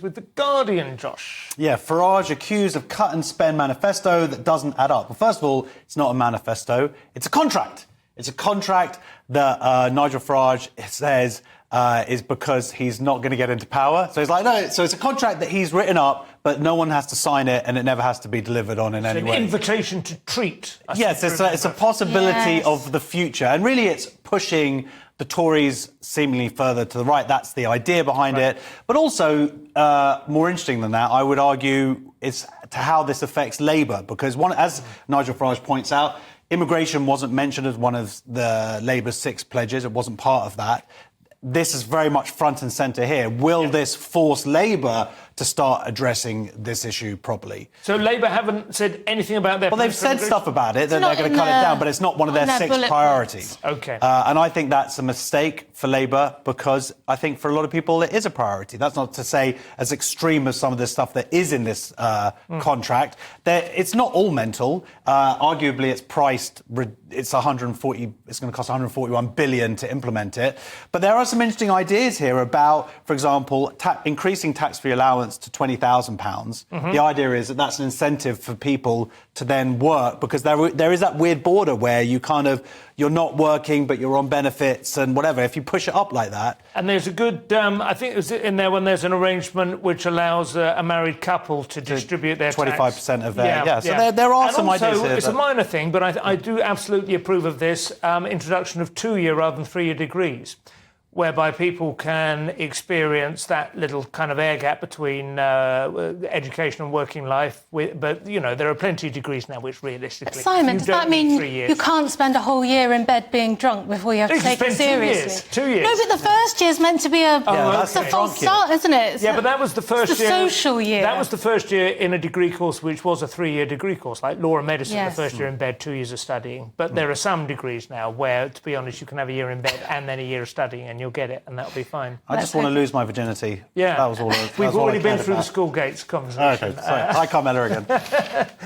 With The Guardian, Josh. Yeah, Farage accused of cut and spend manifesto that doesn't add up. Well, first of all, it's not a manifesto, it's a contract. It's a contract that Nigel Farage says is because he's not going to get into power. So he's like, no, so it's a contract that he's written up, but no one has to sign it and it never has to be delivered on in any way. An invitation to treat. Yes, it's a possibility of the future. And really it's pushing the Tories seemingly further to the right. That's the idea behind it. But also, more interesting than that, I would argue, is to how this affects Labour. Because as Nigel Farage points out, immigration wasn't mentioned as one of the Labour's 6 pledges. It wasn't part of that. This is very much front and centre here. Will this force Labour to start addressing this issue properly? So Labour haven't said anything about their... Well, they've said stuff about it, that they're going to cut it down, but it's not one of their 6 priorities. OK. And I think that's a mistake for Labour, because I think for a lot of people it is a priority. That's not to say as extreme as some of the stuff that is in this contract. It's not all mental. Arguably, it's priced... It's going to cost 141 billion to implement it. But there are some interesting ideas here about, for example, increasing tax-free allowance to £20,000. The idea is that that's an incentive for people to then work, because there is that weird border where you're not working, but you're on benefits and whatever, if you push it up like that. And there's a good, I think it was in there when there's an arrangement which allows a married couple to distribute their 25% of their... So there are some ideas here. It's a minor thing, but I do absolutely approve of this introduction of 2-year rather than 3-year degrees, whereby people can experience that little kind of air gap between education and working life. But, you know, there are plenty of degrees now which realistically... Simon, does that mean you can't spend a whole year in bed being drunk before you have to take it seriously? 2 years. No, but the first year's meant to be a false start, isn't it? But that was the first year... the social year. That was the first year in a degree course which was a 3-year degree course, like law and medicine, the first year in bed, 2 years of studying. But there are some degrees now where, to be honest, you can have a year in bed and then a year of studying and you'll get it, and that'll be fine. I just want to lose my virginity. Yeah. That was all. We've already been through the school gates conversation. OK, sorry. Hi, Carmela again.